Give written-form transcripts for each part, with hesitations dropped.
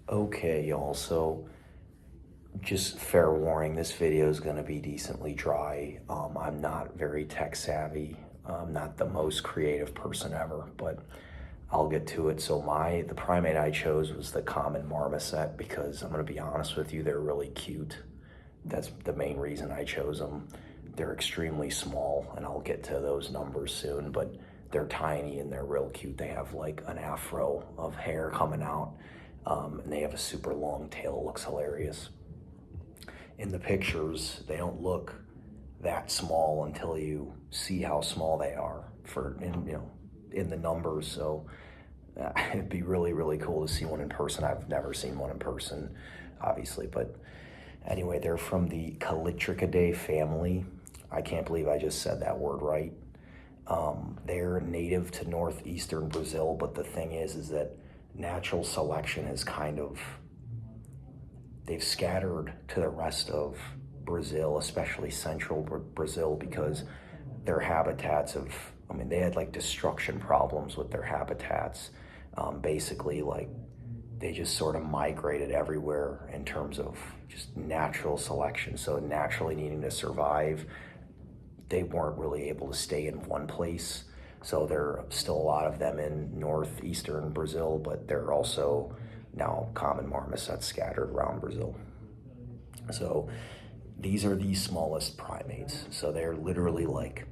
Okay, y'all, so just fair warning, this video is going to be decently dry. I'm not very tech savvy. I'm not the most creative person ever, but I'll get to it. So the primate I chose was the common marmoset because I'm going to be honest with you, they're really cute. That's the main reason I chose them. They're extremely small, and I'll get to those numbers soon, but they're tiny and they're real cute. They have like an afro of hair coming out, and they have a super long tail. It looks hilarious. In the pictures, they don't look that small until you see how small they are in the numbers. So it'd be really, really cool to see one in person. I've never seen one in person, obviously, but anyway, they're from the Callitrichidae family. I can't believe I just said that word right. They're native to northeastern Brazil, but the thing is that natural selection is they've scattered to the rest of Brazil, especially central Brazil, because their habitats they had like destruction problems with their habitats. Basically, like they just sort of migrated everywhere in terms of just natural selection. So naturally needing to survive, they weren't really able to stay in one place. So there are still a lot of them in northeastern Brazil, but there are also now common marmosets scattered around Brazil. So these are the smallest primates. So they're literally like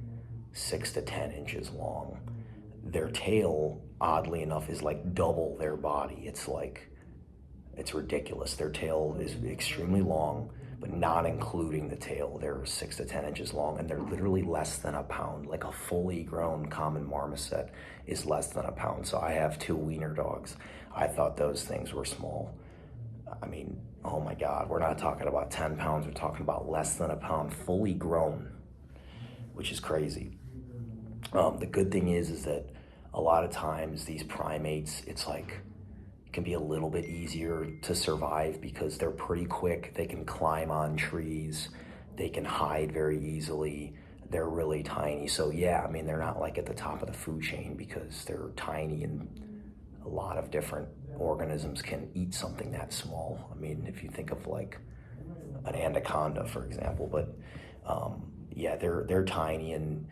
6 to 10 inches long. Their tail, oddly enough, is like double their body. It's ridiculous. Their tail is extremely long, but not including the tail. They're 6 to 10 inches long, and they're literally less than a pound. Like a fully grown common marmoset is less than a pound. So I have 2 wiener dogs. I thought those things were small. I mean, oh my God, we're not talking about 10 pounds. We're talking about less than a pound, fully grown, which is crazy. The good thing is that a lot of times these primates, it can be a little bit easier to survive because they're pretty quick. They can climb on trees. They can hide very easily. They're really tiny. So yeah, they're not like at the top of the food chain because they're tiny, and a lot of different organisms can eat something that small. If you think of like an anaconda, for example, but yeah, they're tiny. And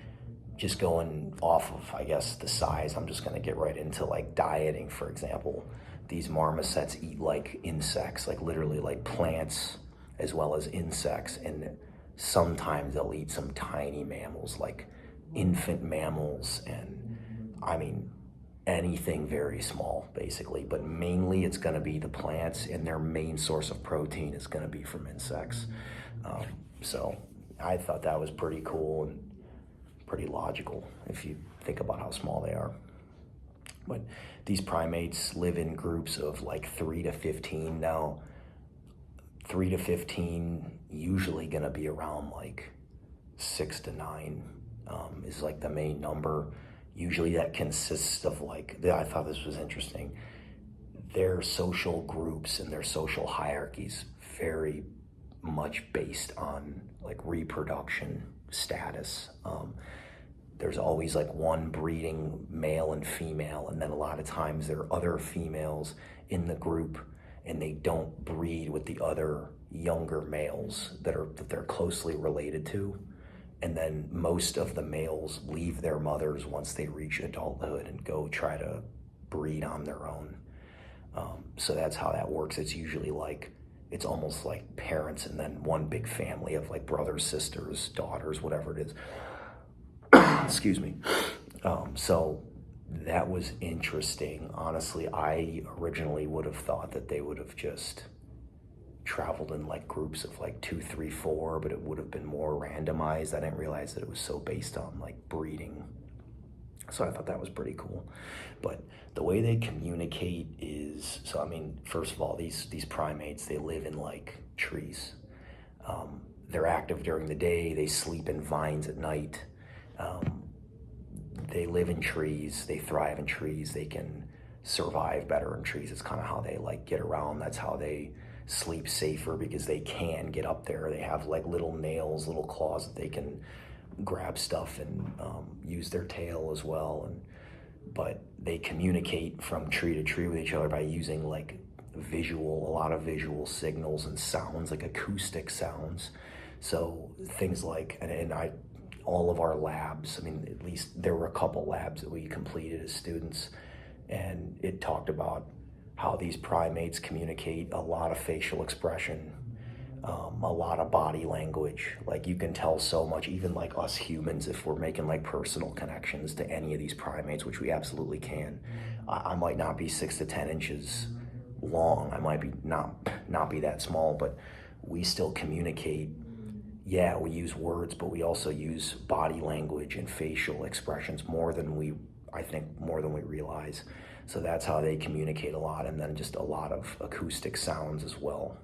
just going off of, I guess, the size, I'm just gonna get right into like dieting, for example. These marmosets eat like insects, like literally like plants as well as insects. And sometimes they'll eat some tiny mammals, like infant mammals, and anything very small, basically. But mainly it's gonna be the plants, and their main source of protein is gonna be from insects. So I thought that was pretty cool and pretty logical if you think about how small they are. But these primates live in groups of like 3 to 15 now. 3 to 15, usually gonna be around like 6 to 9 is like the main number. Usually that consists of I thought this was interesting. Their social groups and their social hierarchies very much based on like reproduction status. There's always like one breeding male and female, and then a lot of times there are other females in the group, and they don't breed with the other younger males that they're closely related to. And then most of the males leave their mothers once they reach adulthood and go try to breed on their own. So that's how that works. It's usually it's almost like parents and then one big family of like brothers, sisters, daughters, whatever it is. Excuse me. So that was interesting. Honestly, I originally would have thought that they would have just traveled in like groups of like 2, 3, 4, but it would have been more randomized. I didn't realize that it was so based on like breeding. So I thought that was pretty cool. But the way they communicate is, first of all, these primates, they live in like trees. They're active during the day. They sleep in vines at night. They live in trees. They thrive in trees. They can survive better in trees. It's kind of how they like get around. That's how they sleep safer, because they can get up there. They have like little nails, little claws that they can grab stuff and use their tail as well. But they communicate from tree to tree with each other by using like a lot of visual signals and sounds, like acoustic sounds. So things like, all of our labs, I mean, at least there were a couple labs that we completed as students, and it talked about how these primates communicate a lot of facial expression, a lot of body language. Like, you can tell so much, even like us humans, if we're making like personal connections to any of these primates, which we absolutely can. I might not be 6 to 10 inches long. I might be not be that small, but we still communicate. Yeah, we use words, but we also use body language and facial expressions I think more than we realize. So that's how they communicate a lot, and then just a lot of acoustic sounds as well,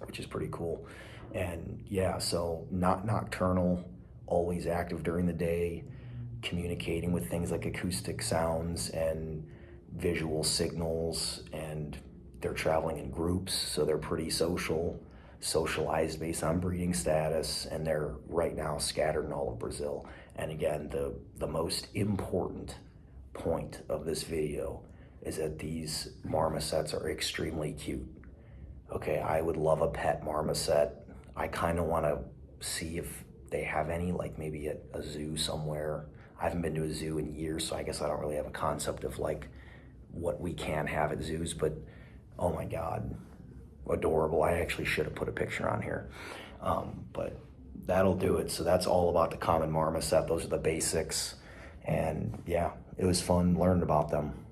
which is pretty cool. And yeah, so not nocturnal, always active during the day, communicating with things like acoustic sounds and visual signals, and they're traveling in groups, so they're pretty socialized based on breeding status, and they're right now scattered in all of Brazil. And again, the most important point of this video is that these marmosets are extremely cute. Okay, I would love a pet marmoset. I kind of want to see if they have any, like maybe at a zoo somewhere. I haven't been to a zoo in years, so I guess I don't really have a concept of like what we can have at zoos, but oh my God, adorable. I actually should have put a picture on here, but that'll do it. So that's all about the common marmoset. Those are the basics, and yeah, it was fun learning about them.